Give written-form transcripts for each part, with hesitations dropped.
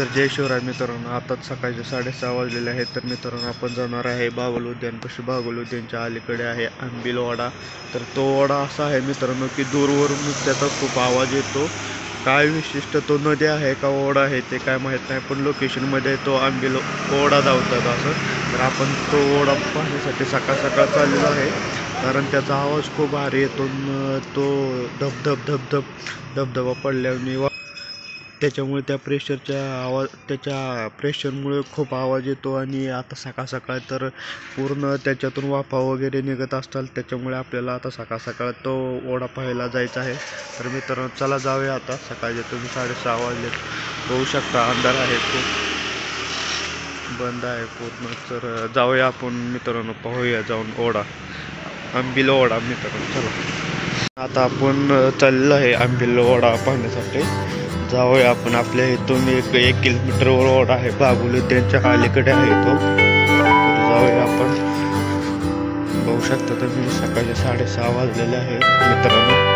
तर जय शिवराय मित्रांनो, आताच सकाळचे 6:30 वाजलेले आहेत. तर मित्रांनो, आपण जाणार आहे बागल उद्यानपाशी. बागल उद्यानच्या अलीकडे आहे आंबील ओढा. तर तो ओढा असा आहे मित्रांनो की दूरवरून त्याचा खूप आवाज येतो. काय विशिष्ट तो नदी आहे का ओढा आहे ते काय माहीत नाही, पण लोकेशनमध्ये तो आंबील ओढा धावतात असं. तर आपण तो ओढा पाहण्यासाठी सकाळ सकाळ चाललेलो आहे, कारण त्याचा आवाज खूप भारी येतो. तो धबधबा पडल्याने त्याच्यामुळे त्याच्या प्रेशरमुळे खूप आवाज येतो. आणि आता सकाळ सकाळ तर पूर्ण त्याच्यातून वाफा वगैरे निघत असतात. त्याच्यामुळे आपल्याला आता सकाळ सकाळ तो ओढा पाहायला जायचा आहे. तर मित्रांनो, चला जाऊया. आता सकाळचे तुम्ही 6:30 वाजले, बघू शकता अंधार आहे, खूप बंद आहे पूर्ण. तर जाऊया आपण मित्रांनो, पाहूया जाऊन ओढा, आंबील ओढा. मित्रांनो चला, आता आपण चाललेलो आहे आंबील ओढा पाहण्यासाठी. जाऊया आपण. आपल्या इथून 1 किलोमीटरवर ओढा आहे, बागल उद्यानच्या अलीकडे आहे तो. तर जाऊया आपण. बघू शकता तुम्ही सकाळचे 6:30 वाजलेले आहेत मित्रांनो.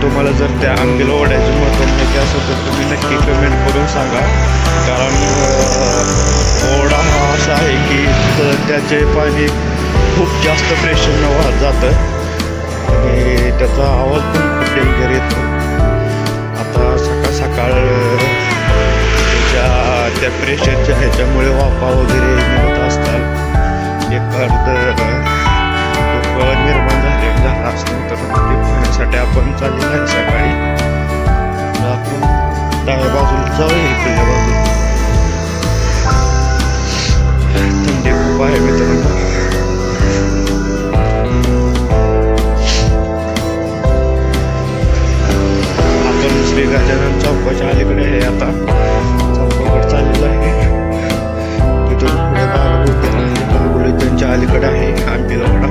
तुम्हाला जर त्या आंबील ओढ्याचे महत्त्व माहिती असेल तर तुम्ही नक्की कमेंट करून सांगा. कारण ओढा हा असा आहे की त्याचे पाणी खूप जास्त प्रेशरनं वाहत जातं आणि त्याचा आवाज पण खूप डेंजर येतो. आता सकाळ सकाळ त्या प्रेशरच्या ह्याच्यामुळे वाफा वगैरे निघत असतात. निर्माण झाला असतो. तर ते पाहण्यासाठी आपण चाललेलो आहे सकाळी. आपण डाव्या बाजूला जाऊया, इकडल्या बाजूला थंडी खूप आहे मित्रांनो. आपण श्री गजानन चौकाच्या अलीकडे आहे, आता चौकाकडे चाललेलं आहे. तिथून पुढे बागल उद्यान आहे, बागल उद्यानच्या अलीकडे आहे आंबील ओढा.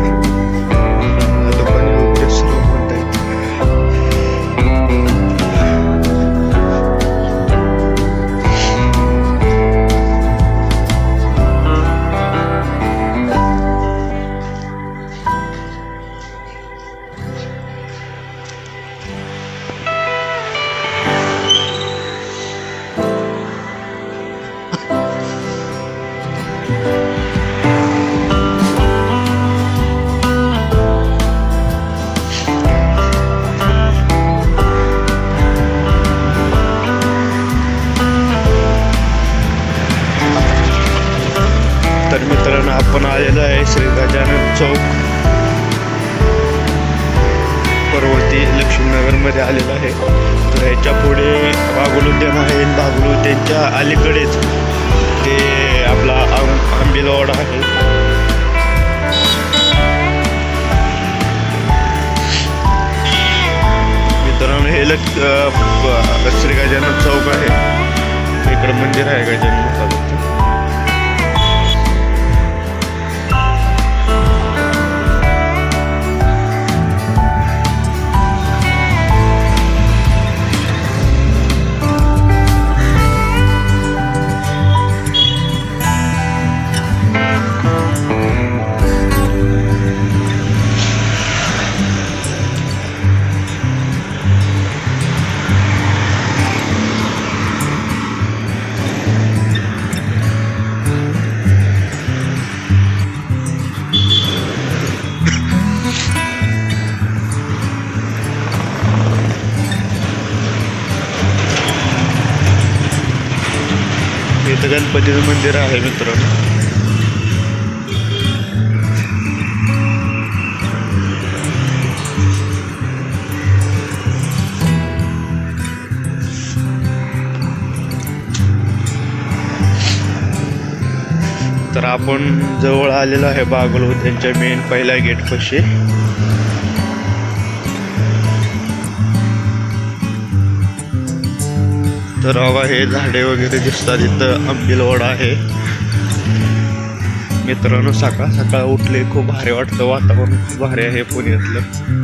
तर मित्रांनो, आपण आलेलो आहे श्री गजानन चौक, पर्वती लक्ष्मीनगरमध्ये आलेलं आहे. तर ह्याच्या पुढे बागल उद्यान आहे. बागल उद्यानच्या अलीकडेच ते आपला आंबील ओढा आहे. मित्रांनो, हे श्री गजानन चौक आहे. इकडं मंदिर आहे गजानन महाराजांचं. इथं गणपतीचं मंदिर आहे मित्रांनो. आपण जवळ आलेलो आहे बागल त्यांच्या मेन पहिल्या गेट पाशी. तर बघा हे झाडे वगैरे दिसतात. इथं आंबीलवाडा आहे. मित्रांनो सकाळ सकाळ उठले खूप भारी वाटतं. वातावरण खूप भारी आहे पुण्यातलं.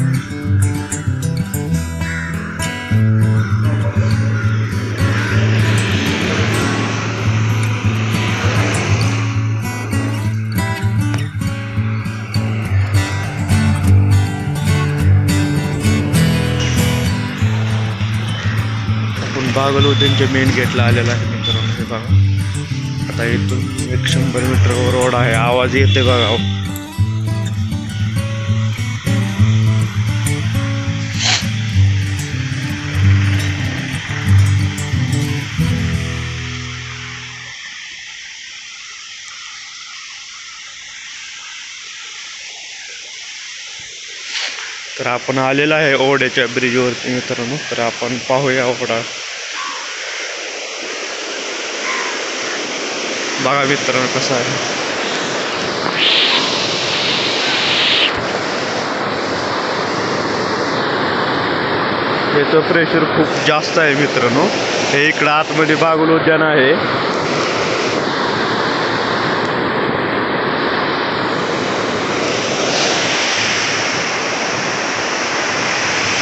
बागल उद्यानच्या मेन गेटला आलेला आहे मित्रांनो. हे बघा आता इथून 100 मीटरवर रोड आहे. आवाज येते बघा. तर आपण आलेला आहे ओढ्याच्या ब्रिजवरती मित्रांनो. तर आपण पाहूया ओढा. बघा मित्रांनो कसा आहे. याचं प्रेशर खूप जास्त आहे मित्रांनो. हे इकडं आतमध्ये बागल उद्यान आहे.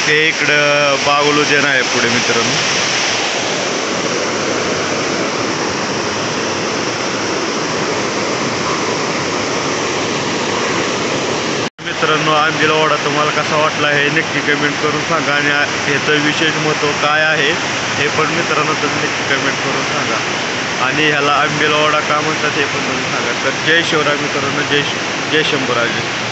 हे इकडं बागल उद्यान आहे पुढे मित्रांनो. मित्रांनो आंबीलवाडा तुम्हाला कसा वाटला हे नक्की कमेंट करून सांगा. आणि ह्याचं विशेष महत्त्व काय आहे हे पण मित्रांनो तुम्ही नक्की कमेंट करून सांगा. आणि ह्याला आंबीलवाडा का म्हणतात हे पण तुम्ही सांगा. तर जय शिवराय मित्रांनो. जय शंभूराजे.